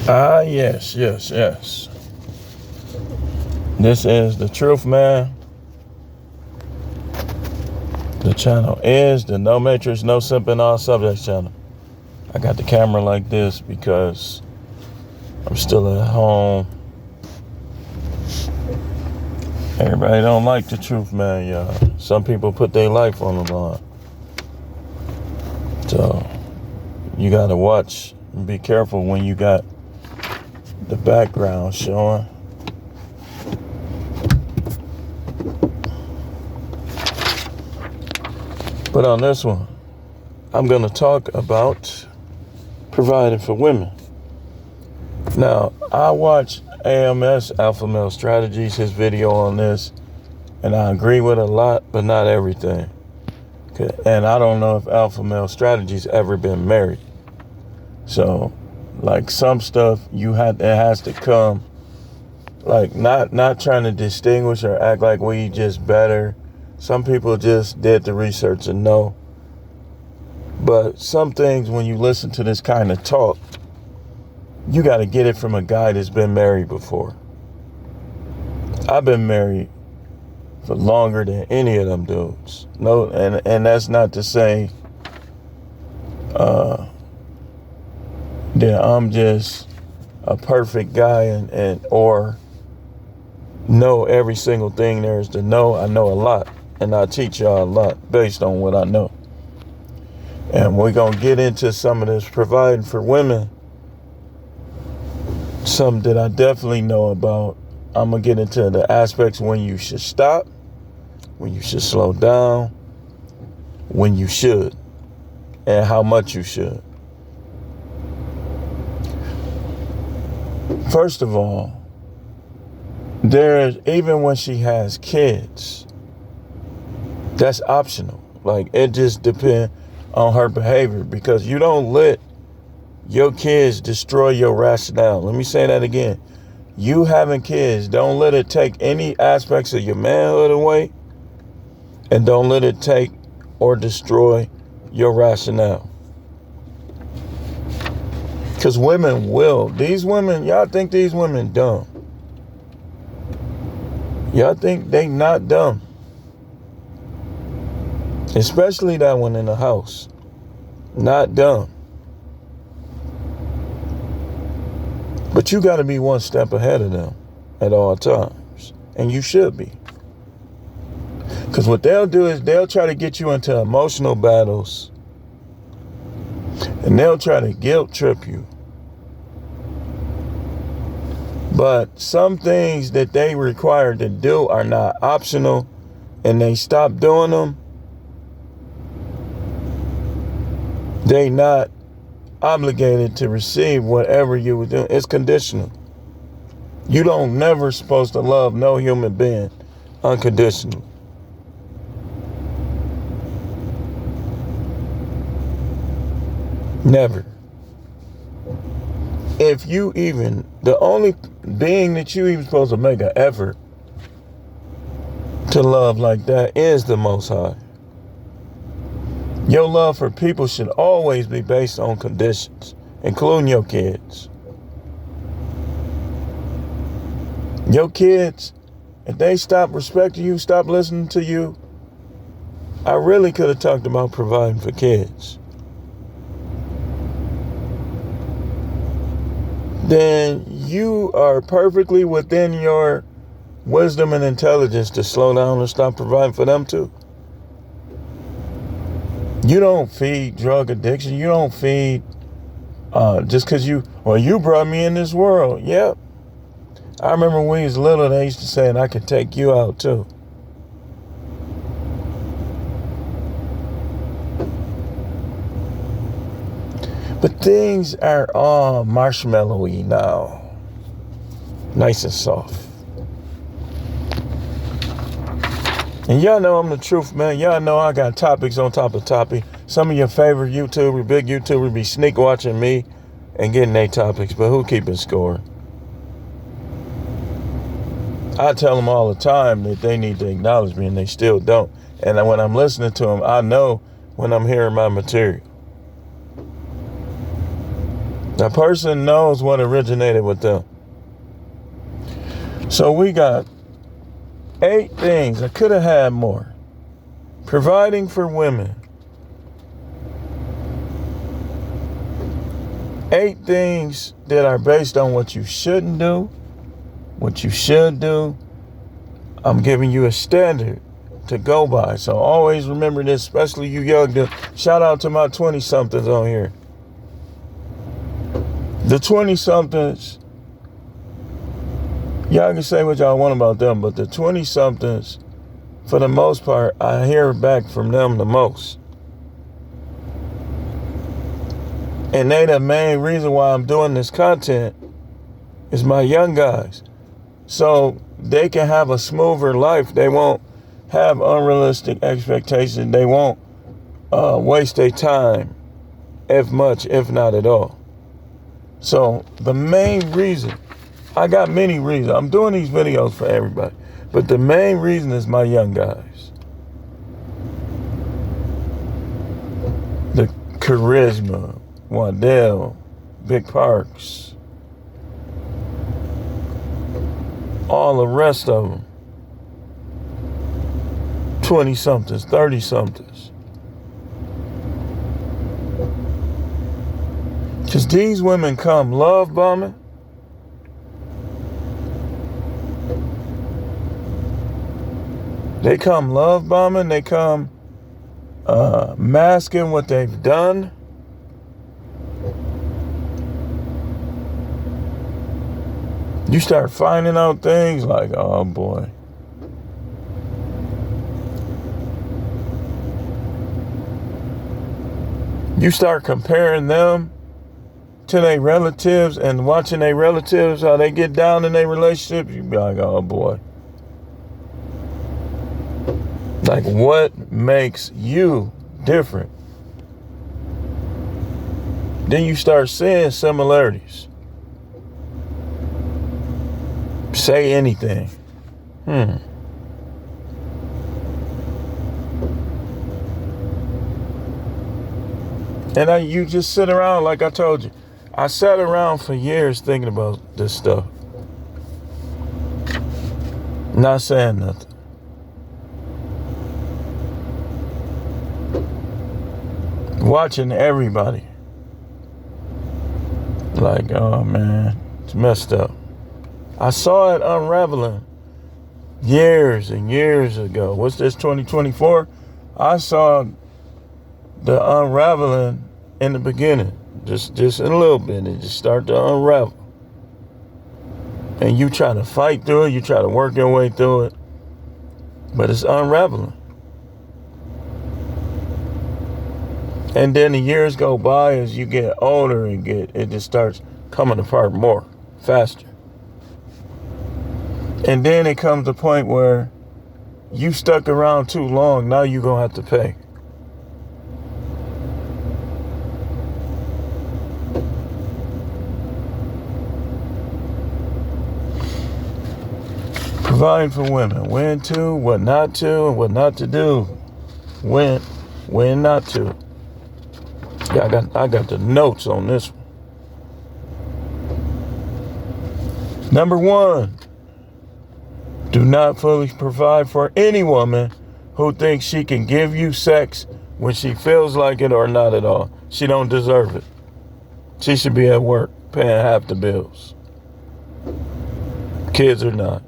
Yes. This is the Truth Man. The channel is the No Matrix, No Simping, All Subjects channel. I got the camera like this because I'm still at home. Everybody don't like the Truth Man, y'all. Some people put their life on the line. So you gotta watch and be careful when you got the background showing. But on this one, I'm going to talk about providing for women. Now, I watched AMS, Alpha Male Strategies, his video on this, and I agree with a lot, but not everything. Okay. And I don't know if Alpha Male Strategies ever been married. So, like some stuff, it has to come, like not trying to distinguish or act like we just better. Some people just did the research and know. But some things, when you listen to this kind of talk, you got to get it from a guy that's been married before. I've been married for longer than any of them dudes. No, and that's not to say that I'm just a perfect guy and or know every single thing there is to know. I know a lot. And I teach y'all a lot based on what I know. And we're going to get into some of this providing for women. Some that I definitely know about. I'm going to get into the aspects when you should stop, when you should slow down, when you should, and how much you should. First of all, even when she has kids, that's optional. Like, it just depends on her behavior, because you don't let your kids destroy your rationale. Let me say that again. You having kids, don't let it take any aspects of your manhood away, and don't let it take or destroy your rationale. Because women will. Y'all think these women dumb. Y'all think they not dumb. Especially that one in the house. Not dumb. But you got to be one step ahead of them at all times. And you should be. Because what they'll do is they'll try to get you into emotional battles. And they'll try to guilt trip you. But some things that they require to do are not optional. And they stop doing them. They not obligated to receive whatever you were doing. It's conditional. You don't never supposed to love no human being unconditionally. Never. If you even, the only being that you even supposed to make an effort to love like that is the Most High. Your love for people should always be based on conditions, including your kids. Your kids, if they stop respecting you, stop listening to you, I really could have talked about providing for kids. Then you are perfectly within your wisdom and intelligence to slow down and stop providing for them too. You don't feed drug addiction. You don't feed just because you brought me in this world. Yep. I remember when we was little, they used to say, and I could take you out too. But things are all marshmallowy now. Nice and soft. And y'all know I'm the truth, man. Y'all know I got topics on top of topic. Some of your favorite YouTubers, big YouTubers, be sneak watching me and getting their topics, but who keeping score? I tell them all the time that they need to acknowledge me, and they still don't. And when I'm listening to them, I know when I'm hearing my material. The person knows what originated with them. So we got 8 things. I could have had more. Providing for women. 8 things that are based on what you shouldn't do, what you should do. I'm giving you a standard to go by. So always remember this, especially you young dudes. Shout out to my 20-somethings on here. The 20-somethings, y'all can say what y'all want about them, but the 20-somethings, for the most part, I hear back from them the most. And they the main reason why I'm doing this content is my young guys. So they can have a smoother life. They won't have unrealistic expectations. They won't waste their time, if much, if not at all. So the main reason, I got many reasons. I'm doing these videos for everybody. But the main reason is my young guys. The charisma, Waddell, Big Parks, all the rest of them. 20-somethings, 30-somethings. Because these women come love bombing. They come love bombing. They come masking what they've done. You start finding out things like, oh boy. You start comparing them to their relatives and watching their relatives, how they get down in their relationship. You be like, oh boy. Like, what makes you different? Then you start seeing similarities. Say anything. And you just sit around, like I told you. I sat around for years thinking about this stuff. Not saying nothing. Watching everybody. Like, oh man, it's messed up. I saw it unraveling years and years ago. What's this, 2024? I saw the unraveling in the beginning. Just in a little bit. It just started to unravel. And you try to fight through it. You try to work your way through it. But it's unraveling. And then the years go by as you get older and it just starts coming apart more, faster. And then it comes to a point where you stuck around too long. Now you're going to have to pay. Providing for women. When to, what not to, and what not to do. When not to. Yeah, I got the notes on this one. Number 1. Do not fully provide for any woman who thinks she can give you sex when she feels like it or not at all. She don't deserve it. She should be at work paying half the bills. Kids or not.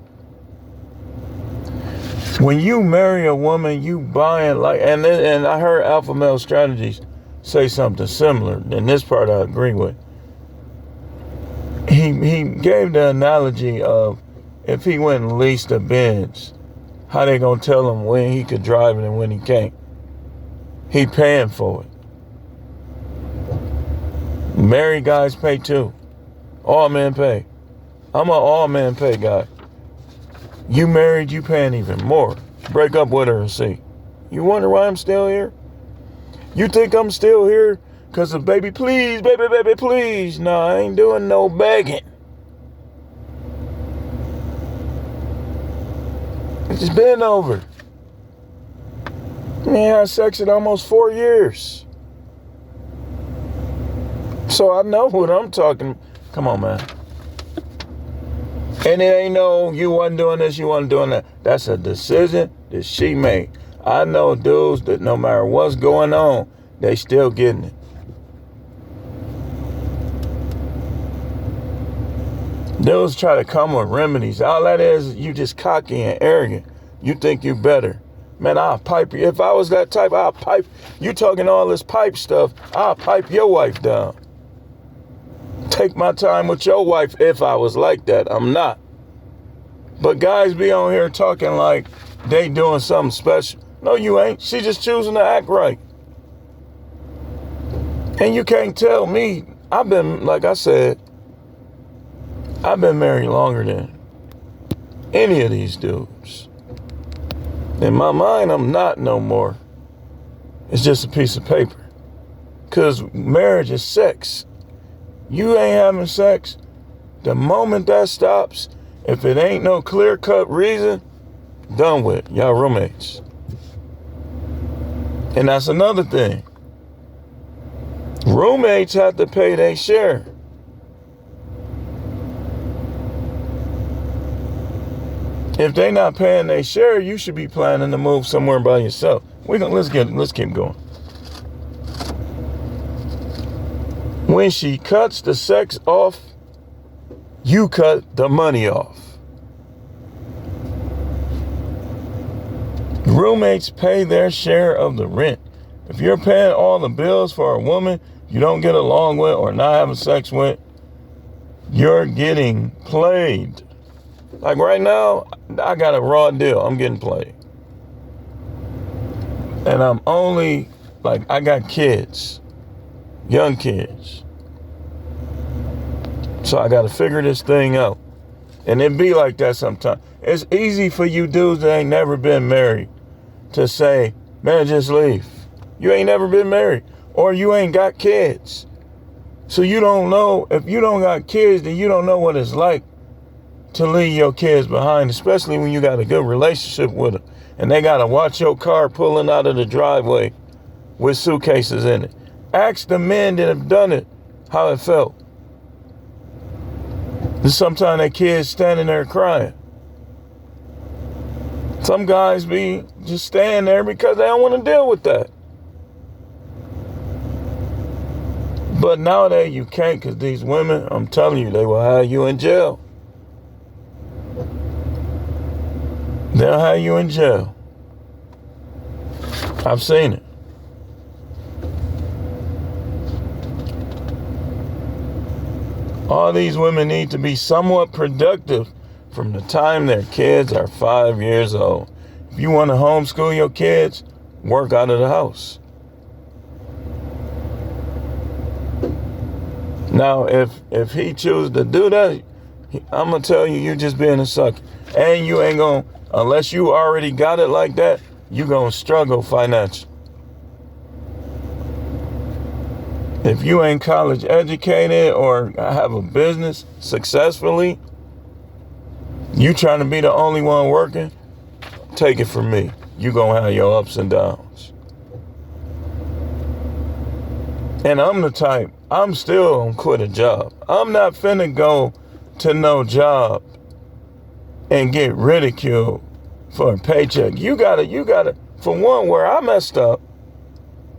When you marry a woman, you buying like, and I heard Alpha Male Strategies say something similar, and this part I agree with. He gave the analogy of if he went and leased a Benz, how they gonna tell him when he could drive it and when he can't? He paying for it. Married guys pay too. All men pay. I'm an all men pay guy. You married, you paying even more. Break up with her and see. You wonder why I'm still here? You think I'm still here because of baby please, baby please? No, I ain't doing no begging. It's been over. Man, I had sex in almost 4 years. So I know what I'm talking. Come on, man. And it ain't no, you wasn't doing this, you wasn't doing that. That's a decision that she made. I know dudes that no matter what's going on, they still getting it. Dudes try to come with remedies. All that is, you just cocky and arrogant. You think you better. Man, I'll pipe you. If I was that type, I'll pipe. You talking all this pipe stuff, I'll pipe your wife down. Take my time with your wife if I was like that. I'm not. But guys be on here talking like they doing something special. No, you ain't. She just choosing to act right. And you can't tell me. I've been, like I said, I've been married longer than any of these dudes. In my mind, I'm not no more. It's just a piece of paper. Because marriage is sex. You ain't having sex. The moment that stops, if it ain't no clear-cut reason, done with. Y'all roommates. And that's another thing. Roommates have to pay their share. If they not paying their share, you should be planning to move somewhere by yourself. Let's keep going. When she cuts the sex off, you cut the money off. Roommates pay their share of the rent. If you're paying all the bills for a woman you don't get along with or not having sex with, you're getting played. Like right now, I got a raw deal. I'm getting played. And I'm only, I got kids. Young kids. So I got to figure this thing out. And it be like that sometimes. It's easy for you dudes that ain't never been married to say, man, just leave. You ain't never been married. Or you ain't got kids. So you don't know, if you don't got kids, then you don't know what it's like to leave your kids behind, especially when you got a good relationship with them. And they got to watch your car pulling out of the driveway with suitcases in it. Ask the men that have done it how it felt. Sometimes that kid's standing there crying. Some guys be just standing there because they don't want to deal with that. But nowadays you can't, because these women, I'm telling you, they will have you in jail. They'll have you in jail. I've seen it. All these women need to be somewhat productive from the time their kids are 5 years old. If you want to homeschool your kids, work out of the house. Now, if he chooses to do that, I'm going to tell you, you're just being a sucker. And you ain't going to, unless you already got it like that, you're going to struggle financially. If you ain't college educated or have a business successfully, you trying to be the only one working, take it from me. You going to have your ups and downs. And I'm the type, I'm still going to quit a job. I'm not finna go to no job and get ridiculed for a paycheck. You gotta, for one, where I messed up,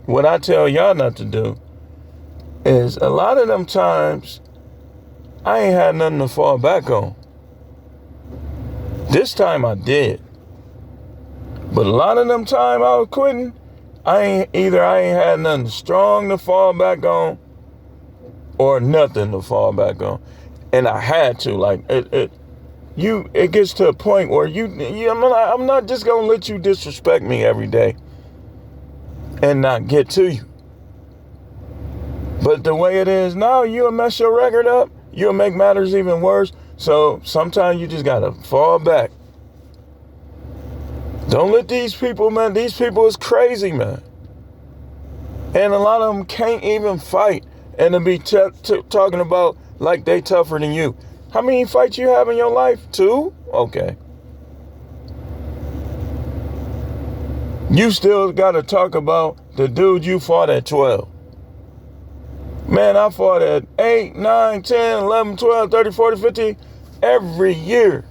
what I tell y'all not to do, is a lot of them times, I ain't had nothing to fall back on. This time I did. But a lot of them time I was quitting, I ain't had nothing strong to fall back on or nothing to fall back on. And I had to, it gets to a point where I'm not just gonna let you disrespect me every day and not get to you. But the way it is now, you'll mess your record up. You'll make matters even worse. So sometimes you just gotta fall back. Don't let these people, man. These people is crazy, man. And a lot of them can't even fight. And to be talking about like they tougher than you. How many fights you have in your life? 2? Okay. You still got to talk about the dude you fought at 12. Man, I fought at 8, 9, 10, 11, 12, 30, 40, 50 every year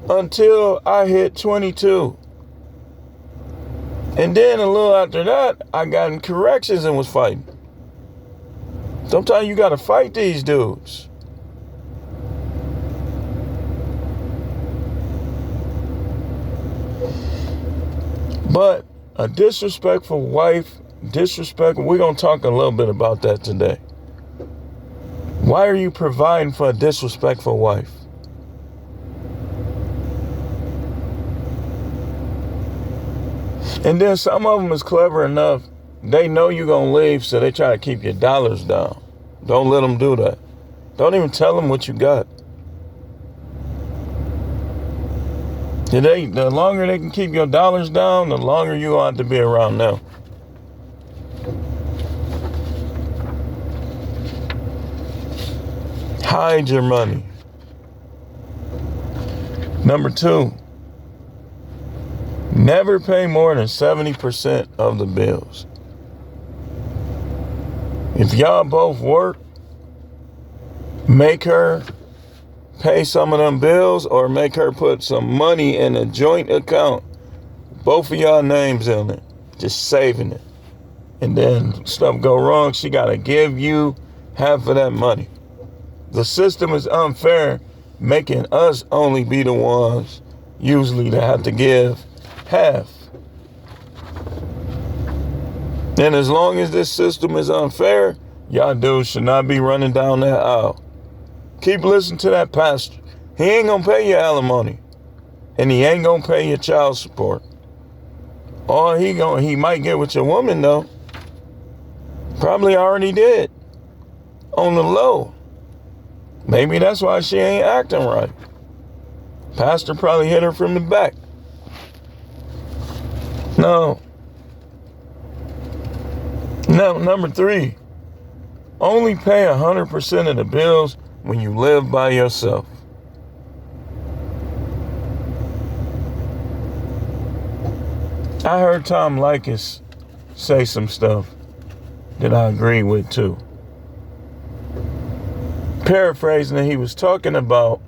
until I hit 22. And then a little after that, I got in corrections and was fighting. Sometimes you got to fight these dudes. But a disrespectful wife, we're going to talk a little bit about that today. Why are you providing for a disrespectful wife? And then some of them is clever enough. They know you're going to leave, so they try to keep your dollars down. Don't let them do that. Don't even tell them what you got. The longer they can keep your dollars down, the longer you ought to be around them. Hide your money. Number 2, never pay more than 70% of the bills. If y'all both work, make her pay some of them bills or make her put some money in a joint account. Both of y'all names in it. Just saving it. And then stuff go wrong, she got to give you half of that money. The system is unfair, making us only be the ones usually that have to give half. And as long as this system is unfair, y'all dudes should not be running down that aisle. Keep listening to that pastor. He ain't gonna pay your alimony. And he ain't gonna pay your child support. All he might get with your woman though. Probably already did. On the low. Maybe that's why she ain't acting right. Pastor probably hit her from the back. No. Number 3. Only pay 100% of the bills when you live by yourself. I heard Tom Likas say some stuff that I agree with too. Paraphrasing, he was talking about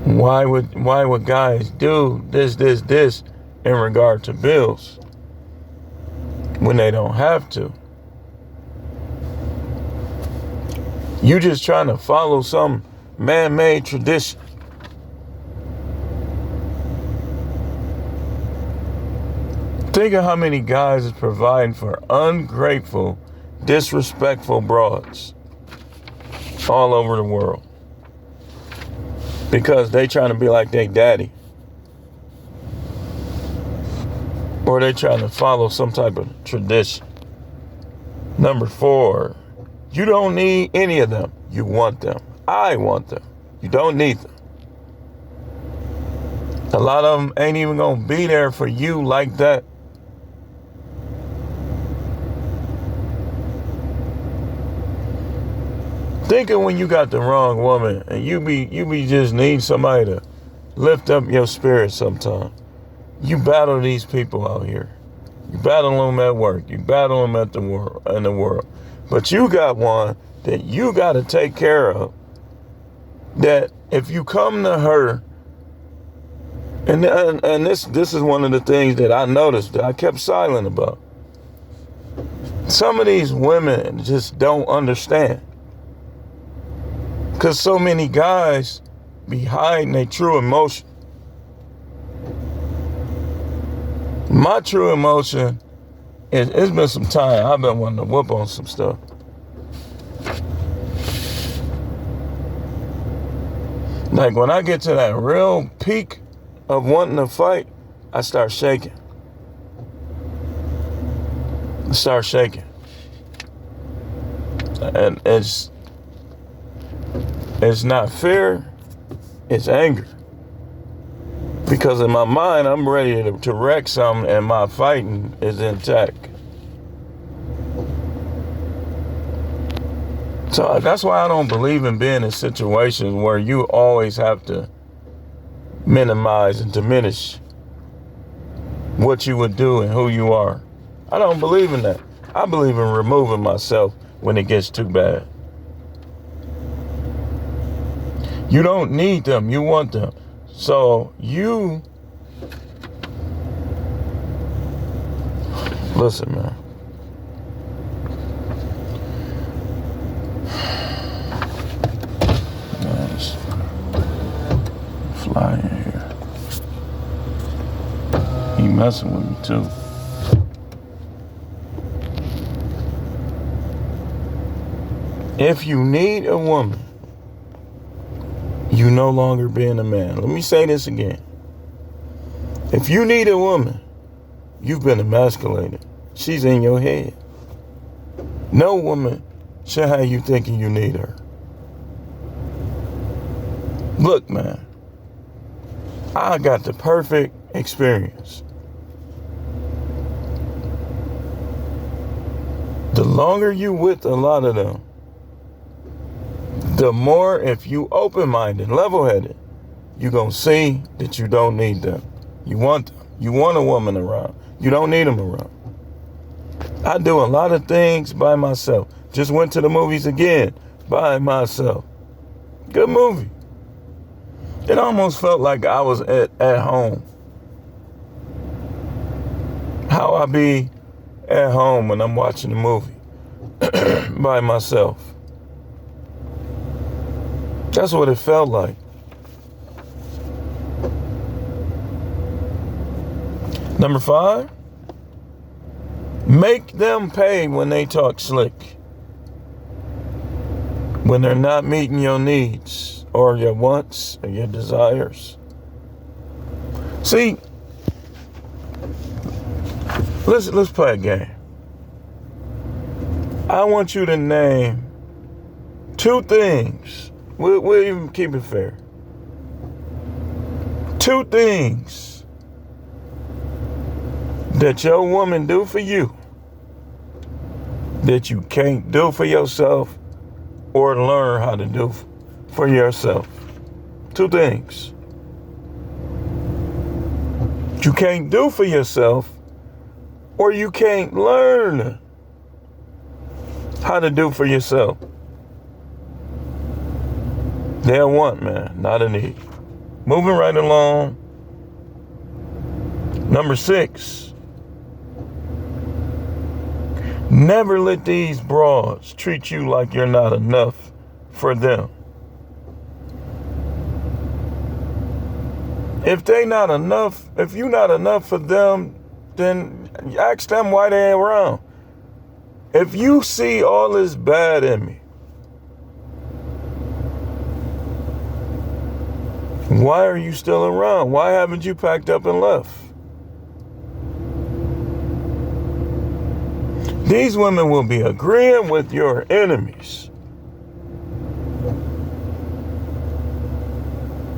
why would guys do this in regard to bills when they don't have to. You just trying to follow some man-made tradition. Think of how many guys is providing for ungrateful, disrespectful broads all over the world because they trying to be like their daddy, or they trying to follow some type of tradition. Number 4, you don't need any of them. You want them. I want them. You don't need them. A lot of them ain't even gonna be there for you like that. Thinking when you got the wrong woman and you be just need somebody to lift up your spirit sometime. You battle these people out here. You battle them at work. You battle them in the world. But you got one that you got to take care of. That if you come to her, and this is one of the things that I noticed that I kept silent about. Some of these women just don't understand. Because so many guys be hiding their true emotion. My true emotion is, it's been some time. I've been wanting to whoop on some stuff. Like when I get to that real peak of wanting to fight, I start shaking. And it's not fear, it's anger. Because in my mind, I'm ready to wreck something and my fighting is intact. So that's why I don't believe in being in situations where you always have to minimize and diminish what you would do and who you are. I don't believe in that. I believe in removing myself when it gets too bad. You don't need them. You want them. So you... Listen, man. Nice. Fly in here. He messing with me too. If you need a woman, you no longer being a man. Let me say this again. If you need a woman, you've been emasculated. She's in your head. No woman should have you thinking you need her. Look, man, I got the perfect experience. The longer you with a lot of them, the more, if you open-minded, level-headed, you're going to see that you don't need them. You want them. You want a woman around. You don't need them around. I do a lot of things by myself. Just went to the movies again by myself. Good movie. It almost felt like I was at home. How I be at home when I'm watching a movie by myself. That's what it felt like. Number 5, make them pay when they talk slick. When they're not meeting your needs or your wants or your desires. See, let's play a game. I want you to name 2 things. We'll even keep it fair. 2 things that your woman do for you that you can't do for yourself or learn how to do for yourself. 2 things you can't do for yourself or you can't learn how to do for yourself. They're a want, man, not a need. Moving right along. Number 6. Never let these broads treat you like you're not enough for them. If they not enough, if you not enough for them, then ask them why they ain't around. If you see all this bad in me, why are you still around? Why haven't you packed up and left? These women will be agreeing with your enemies,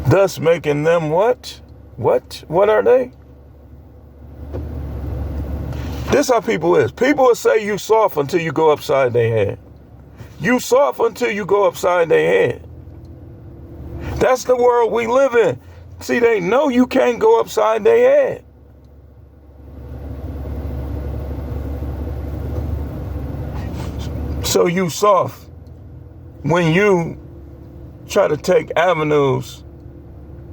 thus making them what? What are they? This how people is. People will say you soft until you go upside their head. You soft until you go upside their head. That's the world we live in. See, they know you can't go upside their head. So you soft when you try to take avenues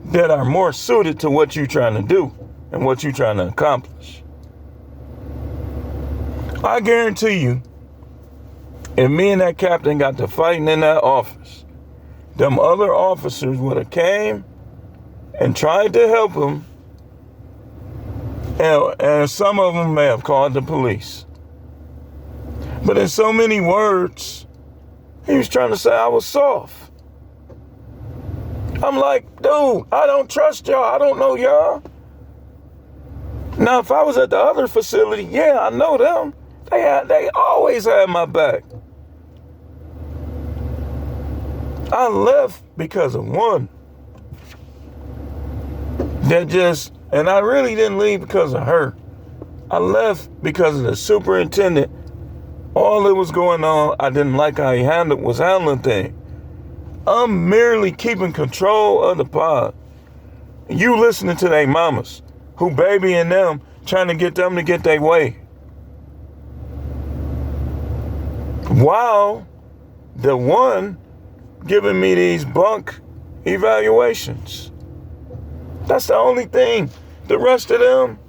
that are more suited to what you're trying to do and what you're trying to accomplish. I guarantee you, if me and that captain got to fighting in that office, them other officers would have came and tried to help him, and some of them may have called the police. But in so many words, he was trying to say I was soft. I'm like, dude, I don't trust y'all. I don't know y'all. Now, if I was at the other facility, yeah, I know them. They always had my back. I left because of one. And I really didn't leave because of her. I left because of the superintendent. All that was going on, I didn't like how he was handling things. I'm merely keeping control of the pod. You listening to they mamas, who babying them, trying to get them to get their way. while the one giving me these bunk evaluations. That's the only thing. The rest of them,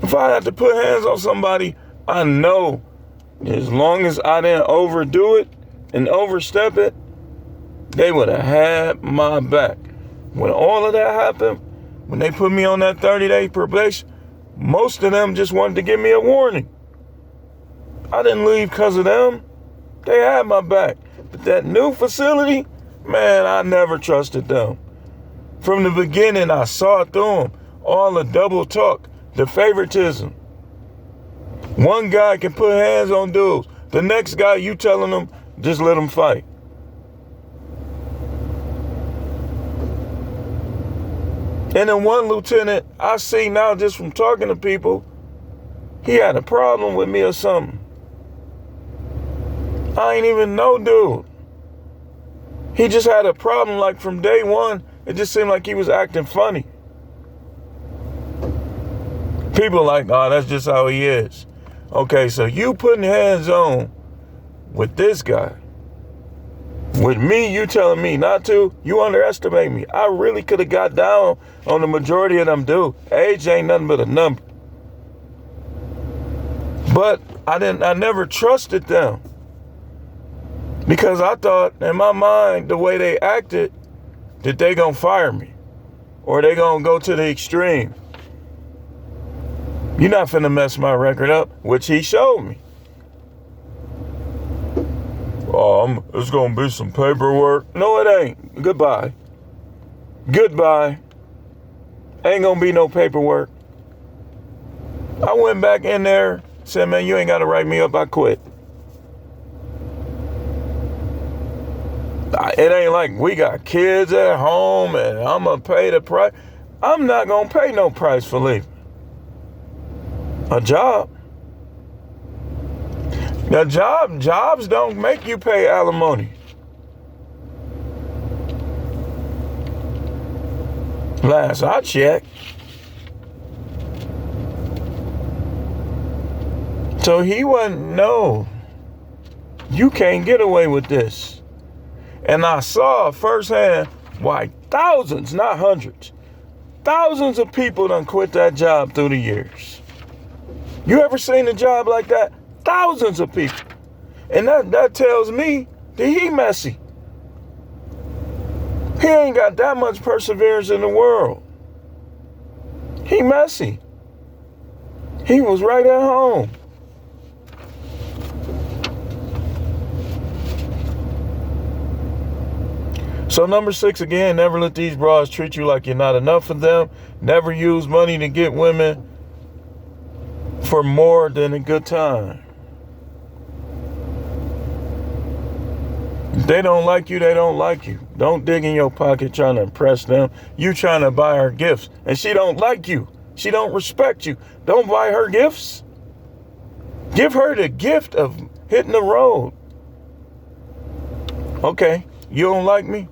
if I had to put hands on somebody, I know as long as I didn't overdo it and overstep it, they would have had my back. When all of that happened, when they put me on that 30-day probation, most of them just wanted to give me a warning. I didn't leave because of them. They had my back. But that new facility, man, I never trusted them. From the beginning, I saw through them. All the double talk, the favoritism. One guy can put hands on dudes. The next guy, you telling them, just let them fight. And then one lieutenant, I see now just from talking to people, he had a problem with me or something. I ain't even know dude. He just had a problem like from day one. It just seemed like he was acting funny. People like, oh, that's just how he is. Okay, so you putting hands on with this guy. With me, you telling me not to, you underestimate me. I really could have got down on the majority of them dudes. Age ain't nothing but a number. But I never trusted them. Because I thought in my mind, the way they acted, that they gonna fire me. Or they gonna go to the extreme. You're not finna mess my record up, which he showed me. It's gonna be some paperwork. No, it ain't. Goodbye. Goodbye. Ain't gonna be no paperwork. I went back in there, said, man, you ain't gotta write me up, I quit. It ain't like we got kids at home and I'm gonna pay the price. I'm not gonna pay no price for leaving. A job. Now, jobs don't make you pay alimony. Last I checked. So he wasn't, no, you can't get away with this. And I saw firsthand why thousands, not hundreds, thousands of people done quit that job through the years. You ever seen a job like that? Thousands of people. And that tells me that he messy. He ain't got that much perseverance in the world. He messy. He was right at home. So number 6, again, never let these bras treat you like you're not enough for them. Never use money to get women for more than a good time. If they don't like you, they don't like you. Don't dig in your pocket trying to impress them. You trying to buy her gifts, and she don't like you. She don't respect you. Don't buy her gifts. Give her the gift of hitting the road. Okay, you don't like me?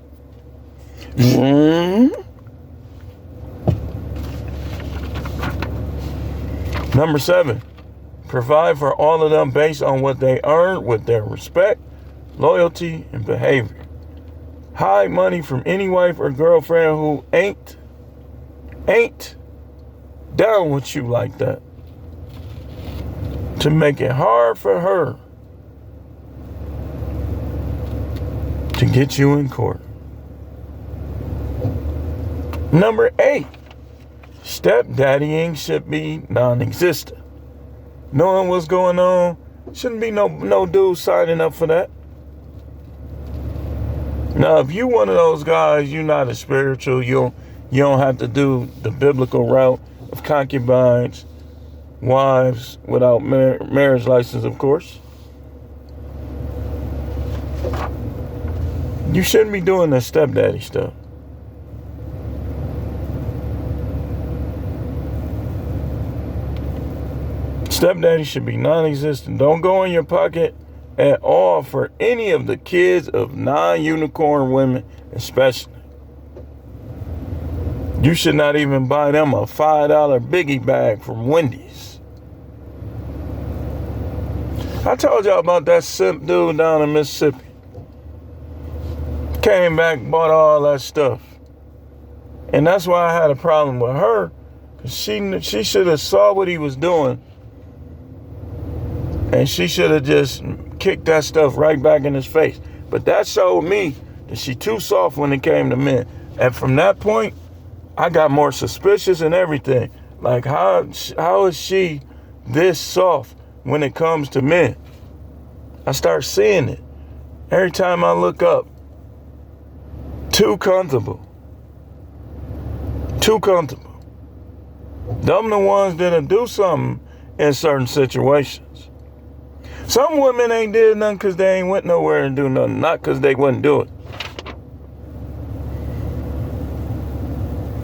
Number 7, provide for all of them based on what they earn with their respect, loyalty, and behavior. Hide money from any wife or girlfriend who ain't down with you like that. To make it hard for her to get you in court. Number 8, stepdaddying should be non-existent. Knowing what's going on, shouldn't be no dude signing up for that. Now, if you one of those guys, you're not as spiritual, you don't have to do the biblical route of concubines, wives without marriage license, of course. You shouldn't be doing that stepdaddy stuff. Stepdaddy should be non-existent. Don't go in your pocket at all for any of the kids of non-unicorn women, especially. You should not even buy them a $5 biggie bag from Wendy's. I told y'all about that simp dude down in Mississippi. Came back, bought all that stuff. And that's why I had a problem with her. Cause she should have saw what he was doing. And she should have just kicked that stuff right back in his face. But that showed me that she too soft when it came to men. And from that point, I got more suspicious and everything. Like, how is she this soft when it comes to men? I start seeing it. Every time I look up, too comfortable. Too comfortable. Them the ones that'll do something in certain situations. Some women ain't did nothing because they ain't went nowhere and do nothing, not because they wouldn't do it.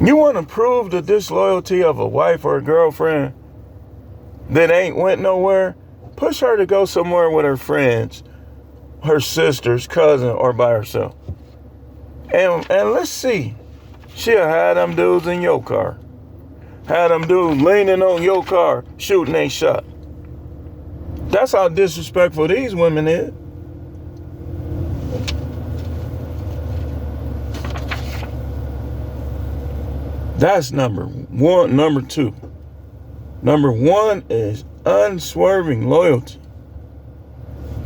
You want to prove the disloyalty of a wife or a girlfriend that ain't went nowhere? Push her to go somewhere with her friends, her sisters, cousin, or by herself. And let's see. She'll have them dudes in your car. Have them dudes leaning on your car, shooting a shot. That's how disrespectful these women is. That's number one. Number two. Number one is unswerving loyalty.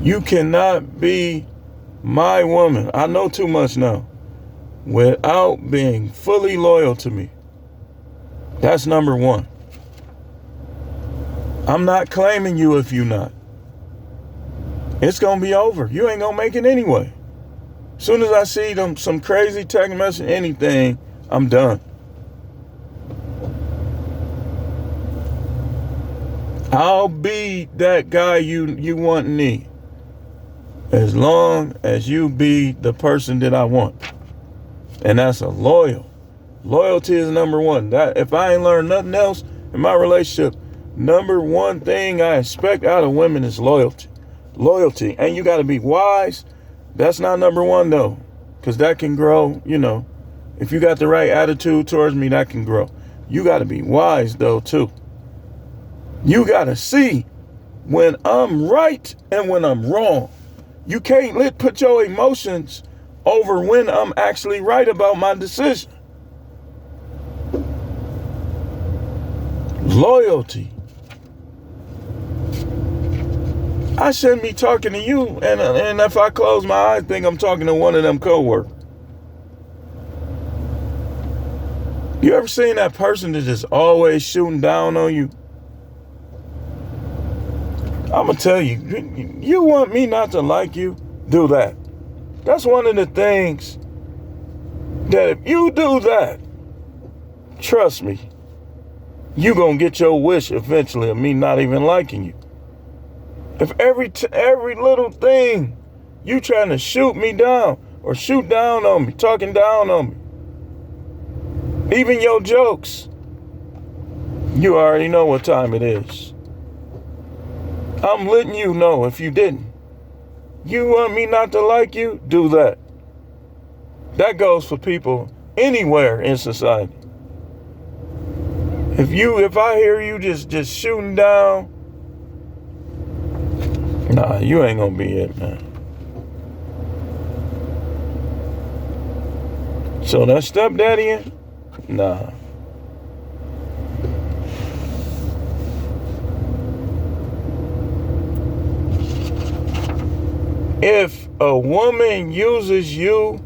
You cannot be my woman, I know too much now, without being fully loyal to me. That's number one. I'm not claiming you if you're not. It's going to be over. You ain't going to make it anyway. As soon as I see them, some crazy text message, anything, I'm done. I'll be that guy you want and need, as long as you be the person that I want. And that's a loyal. Loyalty is number one. That if I ain't learned nothing else in my relationship, number one thing I expect out of women is loyalty. Loyalty. And you got to be wise. That's not number one though, because that can grow, If you got the right attitude towards me, that can grow. You got to be wise though too. You got to see when I'm right and when I'm wrong. You can't put your emotions over when I'm actually right about my decision. Loyalty. I shouldn't be talking to you, and if I close my eyes, think I'm talking to one of them coworkers. You ever seen that person that's just always shooting down on you? I'm going to tell you, you want me not to like you? Do that. That's one of the things that if you do that, trust me, you going to get your wish eventually of me not even liking you. If every little thing you trying to shoot me down or shoot down on me, talking down on me, even your jokes, you already know what time it is. I'm letting you know if you didn't. You want me not to like you? Do that. That goes for people anywhere in society. If I hear you just shooting down, nah, you ain't gonna be it, man. So that stepdaddy, nah. If a woman uses you,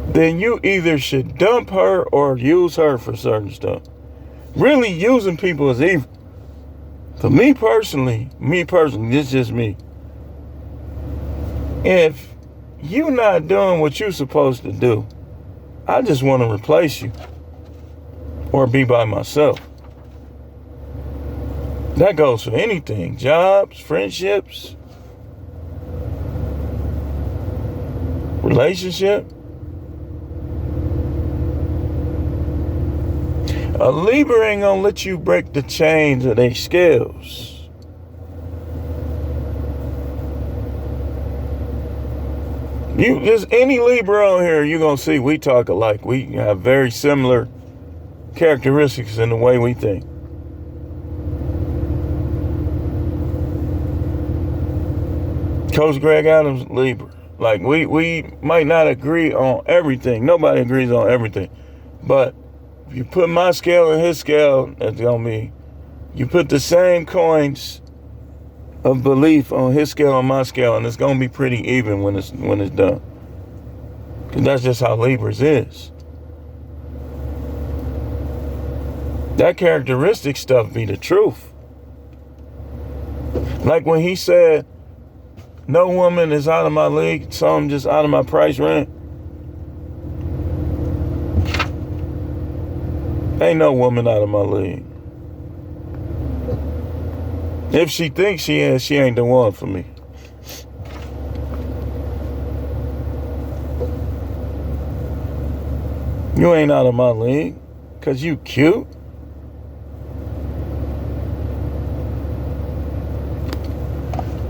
then you either should dump her or use her for certain stuff. Really using people is evil. For me personally, this is just me. If you're not doing what you're supposed to do, I just want to replace you or be by myself. That goes for anything. Jobs, friendships, relationship. A Libra ain't gonna let you break the chains of their scales. Just any Libra on here, you're gonna see we talk alike. We have very similar characteristics in the way we think. Coach Greg Adams, Libra. Like, we might not agree on everything. Nobody agrees on everything. But if you put my scale and his scale, that's going to be, you put the same coins of belief on his scale and my scale, and it's going to be pretty even when it's done. Because that's just how Libras is. That characteristic stuff be the truth. Like when he said, no woman is out of my league, so I'm just out of my price range. Ain't no woman out of my league. If she thinks she is, she ain't the one for me. You ain't out of my league because you cute.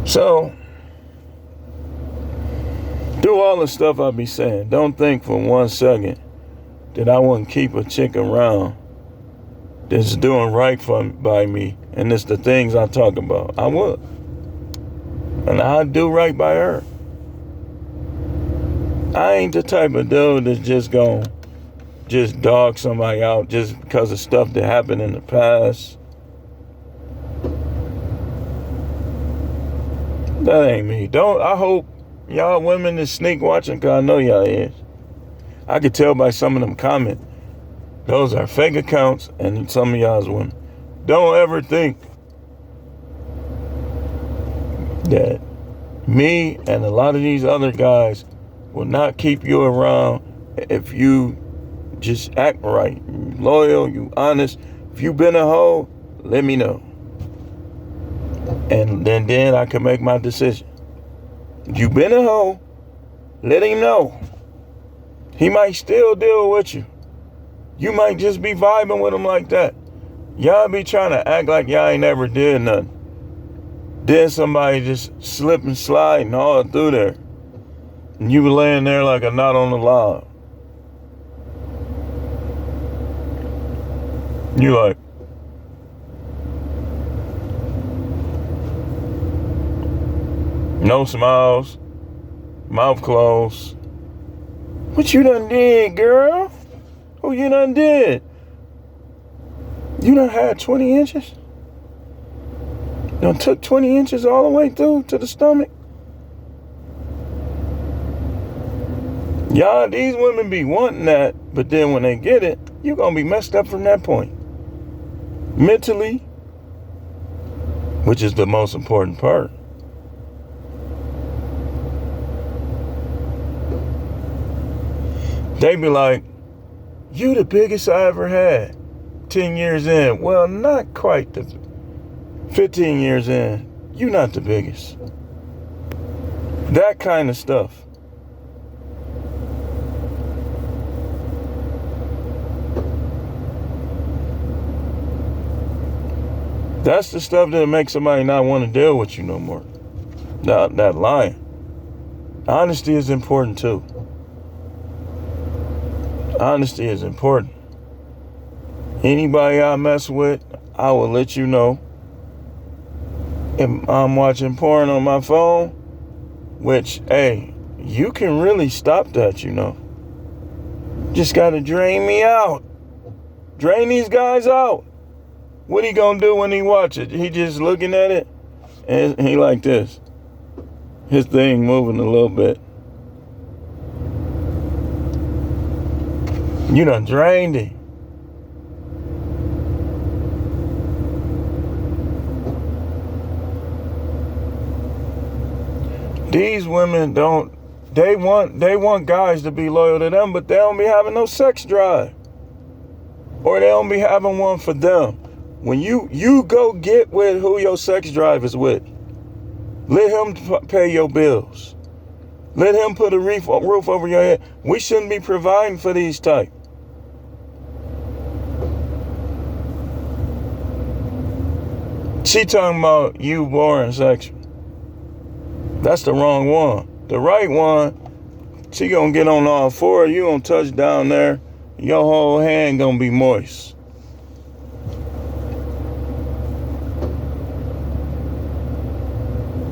So, through all the stuff I be saying, don't think for 1 second that I wouldn't keep a chick around that's doing right by me, and it's the things I talk about. I would. And I'd do right by her. I ain't the type of dude that's just gonna just dog somebody out just because of stuff that happened in the past. That ain't me. I hope y'all women is sneak watching, because I know y'all is. I could tell by some of them comments. Those are fake accounts, and some of y'all's women. Don't ever think that me and a lot of these other guys will not keep you around if you just act right. You loyal, you honest. If you been a hoe, let me know. And then I can make my decision. If you been a hoe, let him know. He might still deal with you. You might just be vibing with him like that. Y'all be trying to act like y'all ain't never did nothing. Then somebody just slip and slide and all through there. And you be laying there like a knot on the log. You like, no smiles, mouth closed. What you done did, girl? Who you done did? You done had 20 inches? Done took 20 inches all the way through to the stomach? Y'all, these women be wanting that, but then when they get it, you're gonna be messed up from that point. Mentally, which is the most important part. They be like, you the biggest I ever had 10 years in. Well, not quite. 15 years in, you not the biggest. That kind of stuff. That's the stuff that makes somebody not want to deal with you no more. That lying. Honesty is important too. Honesty is important. Anybody I mess with, I will let you know. If I'm watching porn on my phone, which, hey, you can really stop that, you know. Just gotta drain me out. Drain these guys out. What he gonna do when he watch it? He just looking at it, and he like this. His thing moving a little bit. You done drained him. These women they want guys to be loyal to them, but they don't be having no sex drive. Or they don't be having one for them. When you go get with who your sex drive is with, let him pay your bills. Let him put a roof over your head. We shouldn't be providing for these type. She talking about you boring sexual. That's the wrong one. The right one, she gonna get on all four. You gonna touch down there. Your whole hand gonna be moist.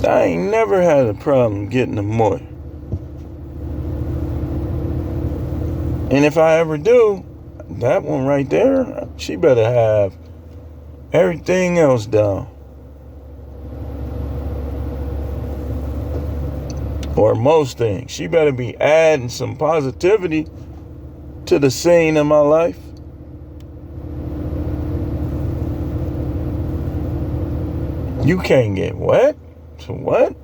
I ain't never had a problem getting a Moy. And if I ever do, that one right there, she better have everything else down. Or most things. She better be adding some positivity to the scene in my life. You can't get wet? So what?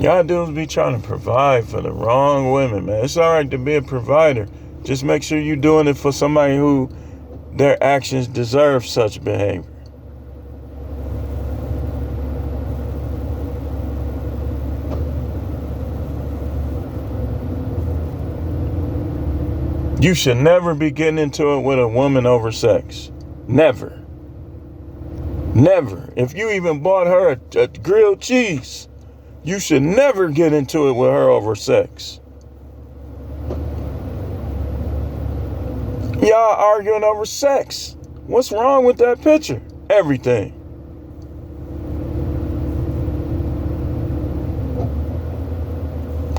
Y'all dudes be trying to provide for the wrong women, man. It's all right to be a provider. Just make sure you're doing it for somebody who their actions deserve such behavior. You should never be getting into it with a woman over sex. Never. Never. If you even bought her a grilled cheese, you should never get into it with her over sex. Y'all arguing over sex. What's wrong with that picture? Everything.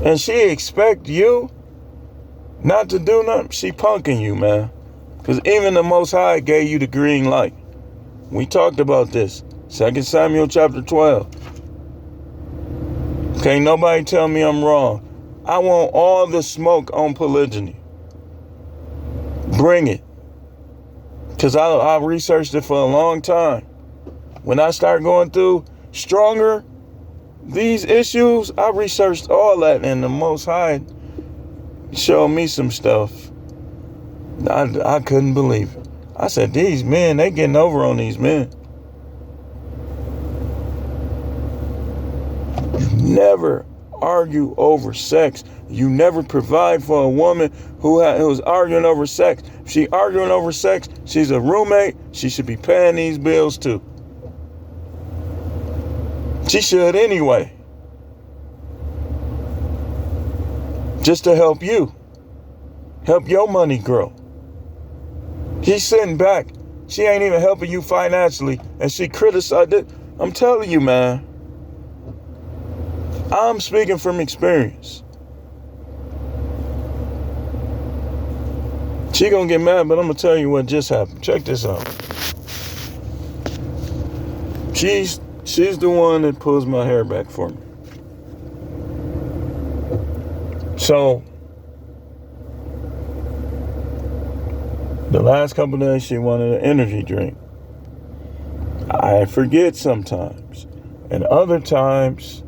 And she expect you not to do nothing? She punking you, man. Because even the Most High gave you the green light. We talked about this. 2 Samuel chapter 12. Can't nobody tell me I'm wrong. I want all the smoke on polygyny. Bring it. Because I researched it for a long time. When I start going through stronger these issues, I researched all that, and the Most High showed me some stuff. I couldn't believe it. I said, these men, they getting over on these men. Never argue over sex. You never provide for a woman who's arguing over sex. If she arguing over sex, she's a roommate. She should be paying these bills too. She should anyway. Just to help you. Help your money grow. She's sitting back. She ain't even helping you financially. And she criticized it. I'm telling you, man. I'm speaking from experience. She gonna get mad, but I'm gonna tell you what just happened. Check this out. She's the one that pulls my hair back for me. So the last couple of days she wanted an energy drink. I forget sometimes. And other times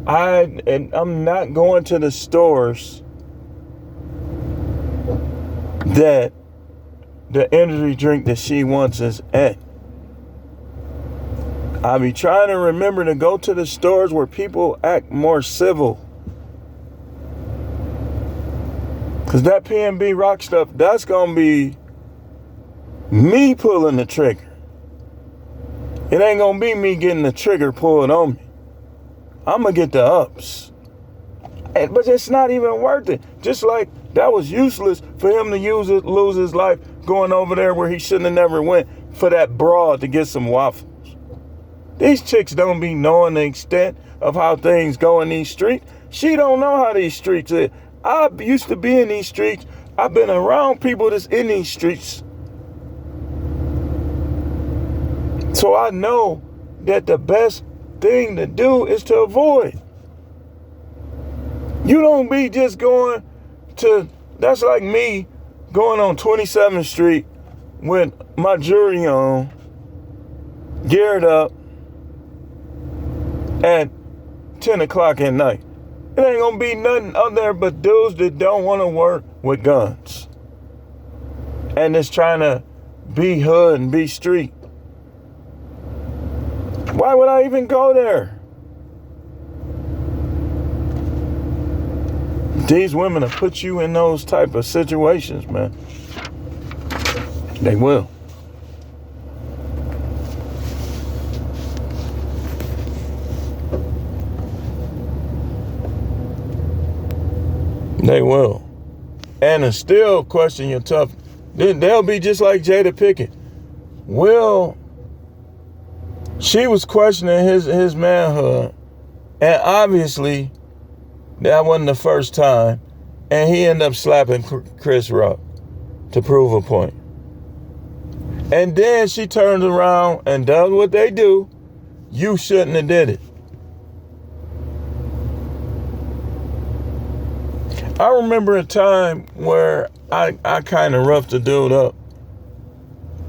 I'm not going to the stores that the energy drink that she wants is at. I be trying to remember to go to the stores where people act more civil. Because that PNB Rock stuff, that's going to be me pulling the trigger. It ain't going to be me getting the trigger pulled on me. I'm going to get the ups. But it's not even worth it. Just like that was useless for him to lose his life going over there where he shouldn't have never went for that broad to get some waffles. These chicks don't be knowing the extent of how things go in these streets. She don't know how these streets are. I used to be in these streets. I've been around people that's in these streets. So I know that the best thing to do is to avoid. You don't be just going to, that's like me going on 27th Street with my jewelry on, geared up at 10 o'clock at night. It ain't gonna be nothing out there but dudes that don't want to work with guns. And just trying to be hood and be street. Why would I even go there? These women will put you in those type of situations, man. They will. They will. and still question your tough. Then they'll be just like Jada Pinkett. Will, she was questioning his manhood, and obviously that wasn't the first time, and he ended up slapping Chris Rock to prove a point. And then she turns around and does what they do. You shouldn't have did it. I remember a time where I kind of roughed the dude up.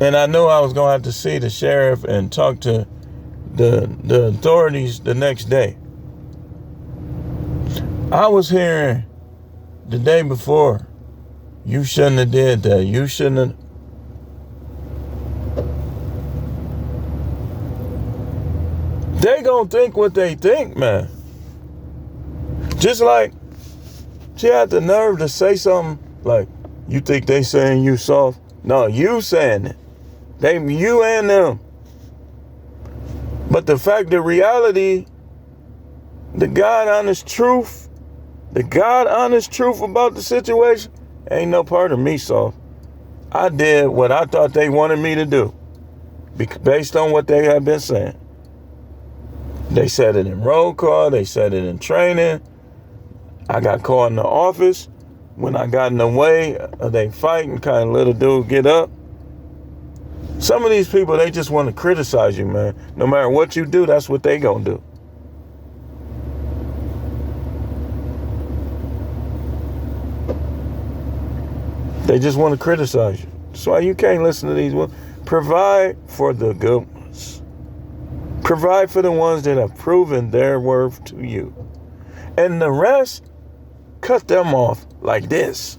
And I knew I was going to have to see the sheriff and talk to the authorities the next day. I was hearing the day before, you shouldn't have did that. You shouldn't have. They gonna think what they think, man. Just like she had the nerve to say something like, you think they saying you soft? No, you saying it. You and them. But the reality, the God honest truth about the situation, ain't no part of me soft. I did what I thought they wanted me to do, based on what they have been saying. They said it in roll call. They said it in training. I got caught in the office. When I got in the way, they fighting, kind of little dude get up. Some of these people, they just want to criticize you, man. No matter what you do, that's what they gonna do. They just want to criticize you. That's why you can't listen to these ones. Provide for the good ones. Provide for the ones that have proven their worth to you. And the rest, cut them off like this.